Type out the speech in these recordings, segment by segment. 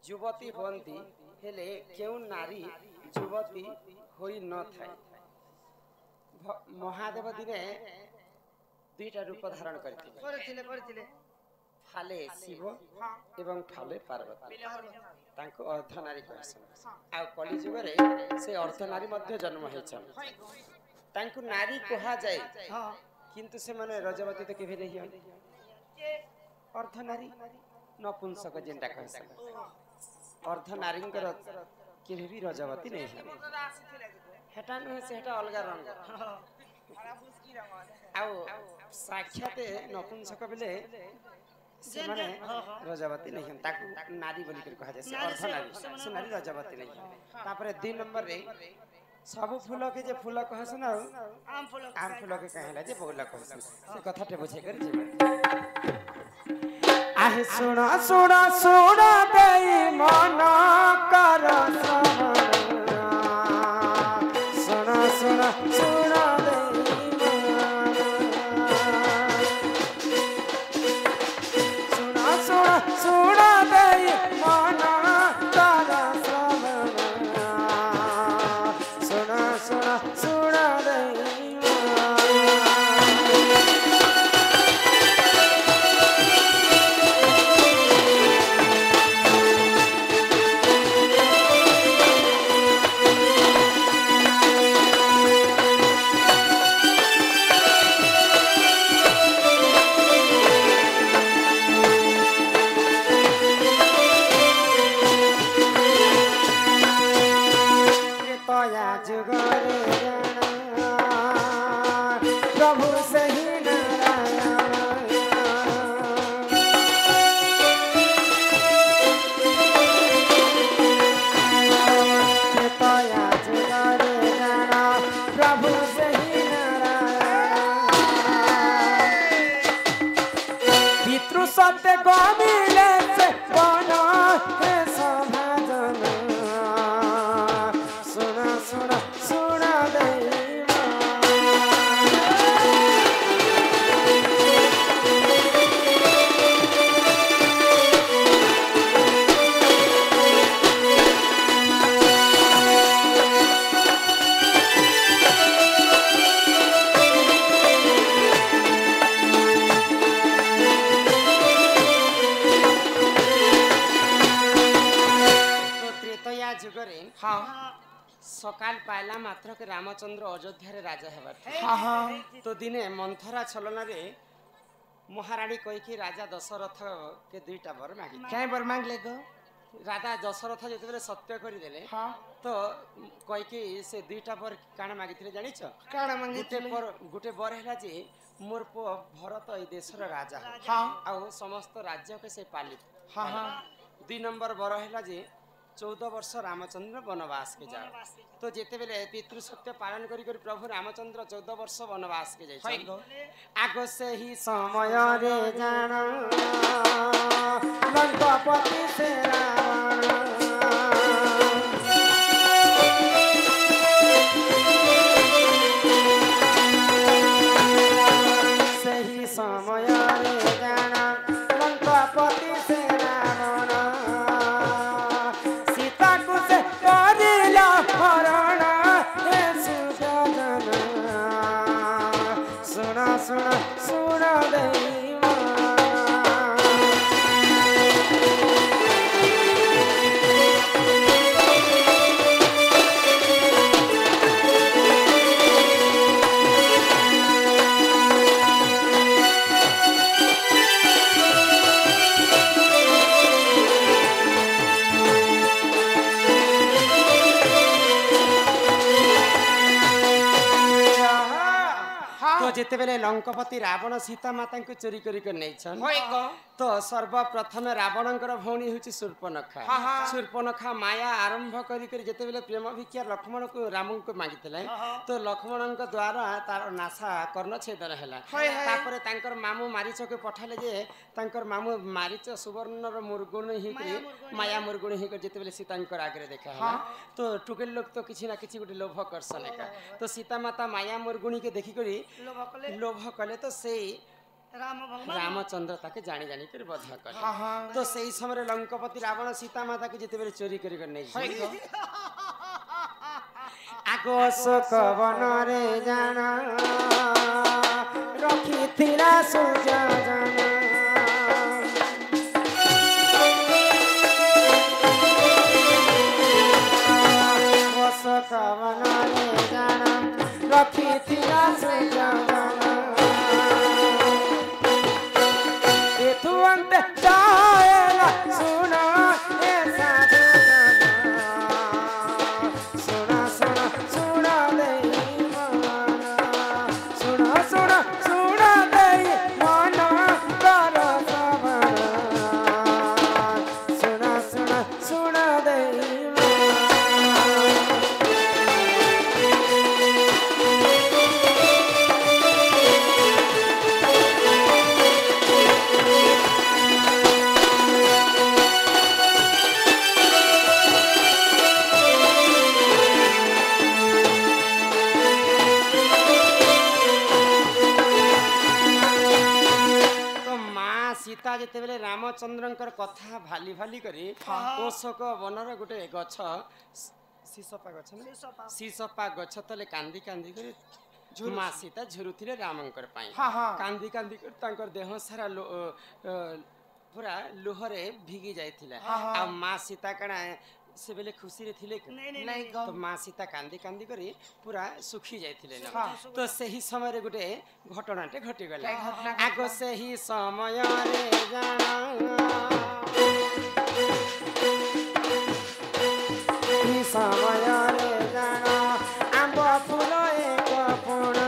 युवती होती हेले केउ नारी युवती होई न थाए। महादेव दिने दुईटा रूप धारण करथिले फाले शिव एवं फाले पार्वती तांको अर्धनारी कहसन आ कलि जुगरे से अर्धनारी मध्य जन्म हेछन तांको नारी कहा जाए किंतु से माने रजवती तो केबे नहीं अर्धनारी नपुंसक जेंटा कहसन अर्धनारी केबे भी रजवती नहीं हेटा न से हेटा अलगा रंग आउ साक्षात नपुंसक बेले से माने रजवती नहीं ताकू नारी बोली कर कहा जाय से अर्धनारी से नारी रजवती नहीं तापरे 2 नंबर रे सब फूल के जे फूल कहसन आम फूल के कहला जे बोला कहसन से कथाटे बुझे कर जेबे आहे सुना सुना सुना देई मन कर सुना सुना सुना सुना देई मन कर सुना सुना सुना देई सकाल पाइला मात्र के रामचंद्र अयोध्या रे राजा हेबार तो दिने मंथरा छलना रे महारानी कहि कि राजा दशरथ के दुईटा वर मांगी काय वर मांगले गो राजा दशरथ जेते सत्य करि देले तो कहि कि से दुईटा वर काना मागिथिले जानि छ काना मांगिथिले गुटे वर हैला जे मोर पो भरत ए देशर राजा आ समस्त राज्य के से पालित 2 नंबर वर हैला जे 14 वर्ष रामचंद्र वनवास के जाओ तो जेते बेले पितृ सत्य पालन करी करी प्रभु रामचंद्र 14 वर्ष वनवास के जाय आगो से ही समय रे जान लंकापति से रावण सही समय रे जान लंकापति से सुना सुना देवा जेते बेले लंकापति रावण सीता माता को चोरी करी कर नै छन तो सर्वप्रथम रावणकर भौणी होची शूर्पणखा शूर्पणखा माया आरंभ करी कर जेते बेले प्रेम भिक्षा लक्ष्मण को राम को मागितले तो लक्ष्मण के द्वारा तार नासा कर्ण छेदन हैला तापरे तांकर मामू मारीच के पठाले जे तांकर मामू मारीच सुवर्णर मुरगुण ही माया मुरगुण ही जेते बेले सीतांकर आगे देखा है तो टुकेल लोग तो किछि ना किछि गुटे लोभ करसन का तो सीता माता माया मुरगुणी के देखि करी लोभ कले तो से रामचंद्र ताके जानी जानी कर बध कर तो सही समय लंकापति रावण सीता माता को जिते बेले चोरी कर नहीं आगो अशोक वन रे जाना रखी थिला सुजाना अशोक वन रे जाना रखी थिला सुजाना रामचंद्र कथा भाली भाली करी अशोक वनर गोटे गछ सीसपा गछ सीसपा गछ तले कांदी कांदी करी माँ सीता झुरुथिले रामंकर पाई कांदी कांदी कर तांकर देह सारा पूरा लोहरे भिगी जाइथिला आ माँ सीता कणा से बेले खुशी रे थिले नहीं तो माँ सीता कांदी कांदी करी पूरा सुखी जाइथिले तो सही समय रे गोटे घटनाटे घटी गला आगो सही समय रे जाना ही समय रे जाना आंब फूल एक पुण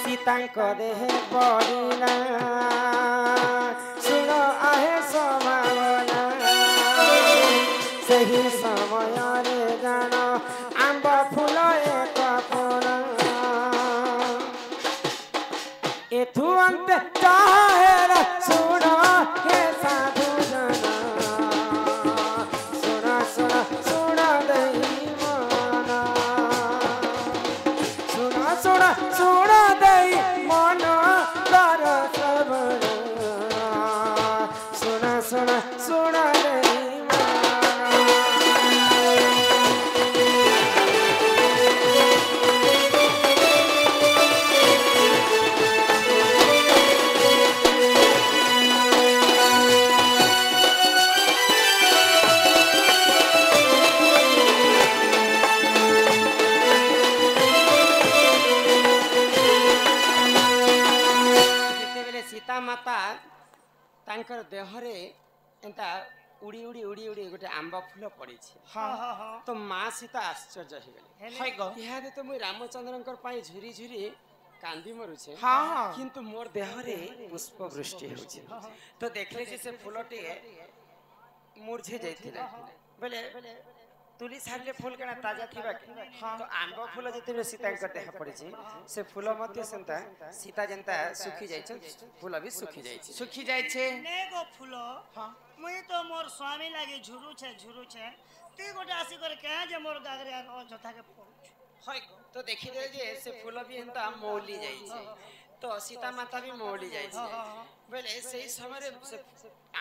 सीतांक देह पड़िला सुन आहे समावना सही समय रे जाना आंब फूल एक पुण एथु अंत चाहे सुन हे साधु जना सुना सुना सुना दई मना सुना सुना सुना दई मना कर सबना सुना सुना सुना दई माता तांकर देहरे एंता उड़ी उड़ी उड़ी उड़ी गोटे आंबा फूल पड़ी तो माँ सीता आश्चर्य हो गले इहादे तो मुई रामचंद्रंकर पाई झुरी झुरी कांदी मरुछे किंतु मोर देहरे पुष्प वृष्टि होछे तो देखले जे से फूलटी मुरझे जाइथिला बोले तुली सारले फूल केना ताजा थिबा तो आंब फूल जते सीता के देह पड़ी से फूल मध्य सेंता सीता जनता सुखी जाय फूल भी सुखी जाय ने गो फूल मुई तो मोर स्वामी लागे झुरु छे ते गोटे आसी करे के जे मोर गागरे जथा के होय तो देखि दे जे से फूल भी एंता मौली जाय छे तो सीता माता भी मौली जाय छे बोले सही समय से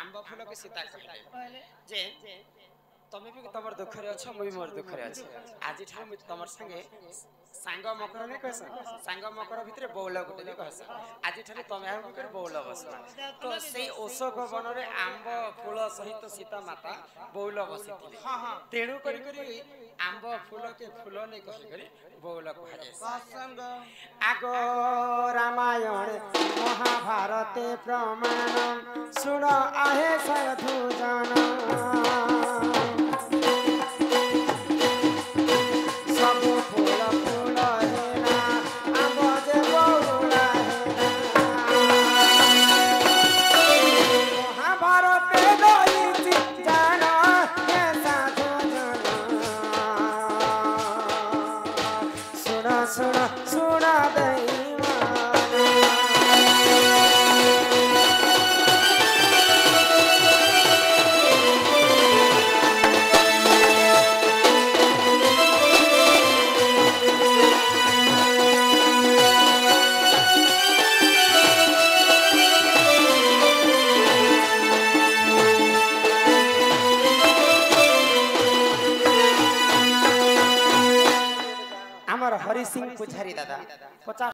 आंब फूल के सीता कहले जे तमे भी तमर दुख रे छ मुई मोर दुख रे अछि आज ठाम मुई तमर संगे सांग मकर ने कहस सांग मकर भितरे बौल गुटे ने कहस आज ठारे तमे आ कर बौल बस तो सेई अशोक वन रे आंब फूल सहित सीता माता बौल बसिथिले तेणु करी करी आंब फूल के फूल ने कहि करी बौल कहले आगो रामायण महाभारत प्रमाण सुन आहे साधु जना हरि सिंह पुजारी दादा 50